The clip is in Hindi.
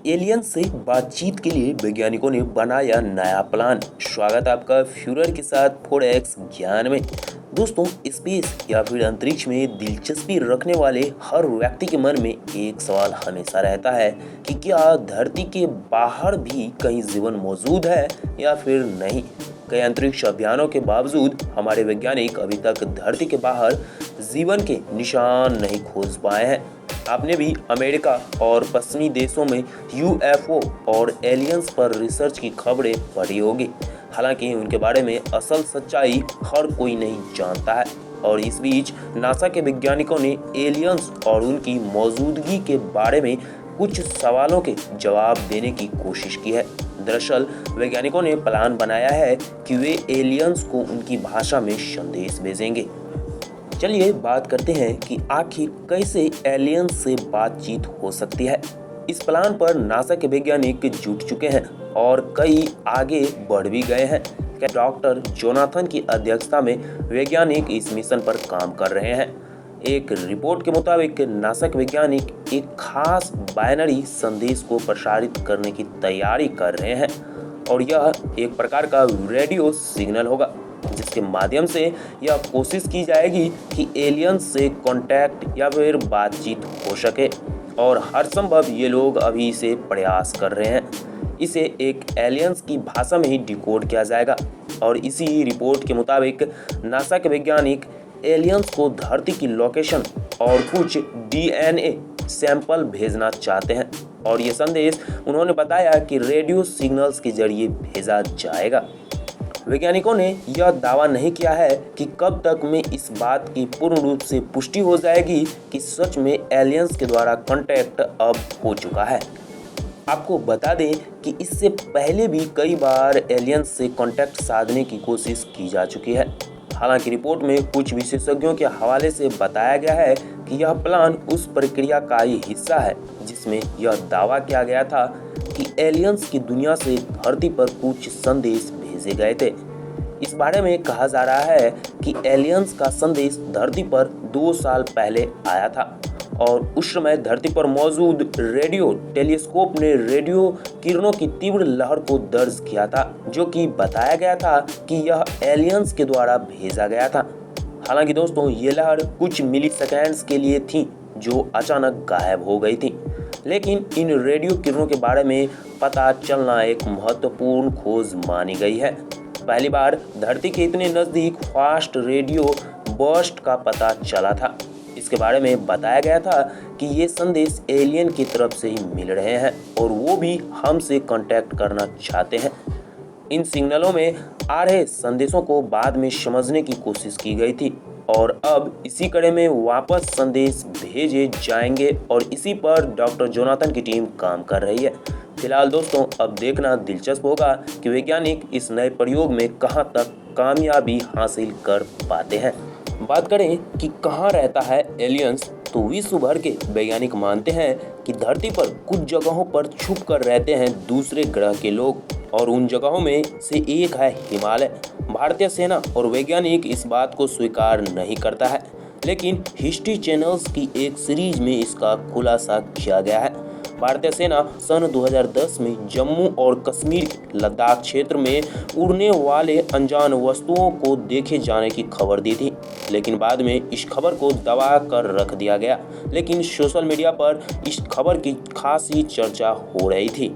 एलियन से बातचीत के लिए वैज्ञानिकों ने बनाया नया प्लान। स्वागत है आपका फ्यूरर के साथ 4x ज्ञान में। दोस्तों, स्पेस या फिर अंतरिक्ष में दिलचस्पी रखने वाले हर व्यक्ति के मन में एक सवाल हमेशा रहता है कि क्या धरती के बाहर भी कहीं जीवन मौजूद है या फिर नहीं। कई अंतरिक्ष अभियानों के बावजूद हमारे वैज्ञानिक अभी तक धरती के बाहर जीवन के निशान नहीं खोज पाए हैं। आपने भी अमेरिका और पश्चिमी देशों में यूएफओ और एलियंस पर रिसर्च की खबरें पढ़ी होगी। हालांकि उनके बारे में असल सच्चाई हर कोई नहीं जानता है। और इस बीच नासा के वैज्ञानिकों ने एलियंस और उनकी मौजूदगी के बारे में कुछ सवालों के जवाब देने की कोशिश की है। दरअसल वैज्ञानिकों ने प्लान बनाया है कि वे एलियंस को उनकी भाषा में संदेश भेजेंगे। चलिए बात करते हैं कि आखिर कैसे एलियंस से बातचीत हो सकती है। इस प्लान पर नासा के वैज्ञानिक जुट चुके हैं और कई आगे बढ़ भी गए हैं। डॉक्टर जोनाथन की अध्यक्षता में वैज्ञानिक इस मिशन पर काम कर रहे हैं। एक रिपोर्ट के मुताबिक नासा के वैज्ञानिक एक खास बाइनरी संदेश को प्रसारित करने की तैयारी कर रहे हैं और यह एक प्रकार का रेडियो सिग्नल होगा जिसके माध्यम से यह कोशिश की जाएगी कि एलियंस से कांटेक्ट या फिर बातचीत हो सके। और हर संभव ये लोग अभी से प्रयास कर रहे हैं। इसे एक एलियंस की भाषा में ही डिकोड किया जाएगा और इसी रिपोर्ट के मुताबिक नासा के वैज्ञानिक एलियंस को धरती की लोकेशन और कुछ डीएनए सैंपल भेजना चाहते हैं और ये संदेश उन्होंने बताया कि रेडियो सिग्नल्स के जरिए भेजा जाएगा। वैज्ञानिकों ने यह दावा नहीं किया है कि कब तक में इस बात की पूर्ण रूप से पुष्टि हो जाएगी कि सच में एलियंस के द्वारा कांटेक्ट अब हो चुका है। आपको बता दें कि इससे पहले भी कई बार एलियंस से कांटेक्ट साधने की कोशिश की जा चुकी है। हालांकि रिपोर्ट में कुछ विशेषज्ञों के हवाले से बताया गया है कि यह प्लान उस प्रक्रिया का ही हिस्सा है जिसमें यह दावा किया गया था कि एलियंस की दुनिया से धरती पर कुछ संदेश भेजे गए थे। इस बारे में कहा जा रहा है कि एलियंस का संदेश धरती पर 2 साल पहले आया था और उस समय धरती पर मौजूद रेडियो टेलीस्कोप ने रेडियो किरणों की तीव्र लहर को दर्ज किया था जो कि बताया गया था कि यह एलियंस के द्वारा भेजा गया था। हालांकि दोस्तों, ये लहर कुछ मिली सेकेंड्स के लिए थी जो अचानक गायब हो गई थी। लेकिन इन रेडियो किरणों के बारे में पता चलना एक महत्वपूर्ण खोज मानी गई है। पहली बार धरती के इतने नज़दीक फास्ट रेडियो बर्स्ट का पता चला था। इसके बारे में बताया गया था कि ये संदेश एलियन की तरफ से ही मिल रहे हैं और वो भी हमसे कांटेक्ट करना चाहते हैं। इन सिग्नलों में आ रहे संदेशों को बाद में समझने की कोशिश की गई थी और अब इसी कड़ी में वापस संदेश भेजे जाएंगे और इसी पर डॉक्टर जोनाथन की टीम काम कर रही है। फिलहाल दोस्तों, अब देखना दिलचस्प होगा कि वैज्ञानिक इस नए प्रयोग में कहां तक कामयाबी हासिल कर पाते हैं। बात करें कि कहां रहता है एलियंस, तो विश्व भर के वैज्ञानिक मानते हैं कि धरती पर कुछ जगहों पर छुप कर रहते हैं दूसरे ग्रह के लोग और उन जगहों में से एक है हिमालय। भारतीय सेना और वैज्ञानिक इस बात को स्वीकार नहीं करता है, लेकिन हिस्ट्री चैनल्स की एक सीरीज में इसका खुलासा किया गया है। भारतीय सेना सन 2010 में जम्मू और कश्मीर लद्दाख क्षेत्र में उड़ने वाले अनजान वस्तुओं को देखे जाने की खबर दी थी, लेकिन बाद में इस खबर को दबा कर रख दिया गया। लेकिन सोशल मीडिया पर इस खबर की खासी चर्चा हो रही थी।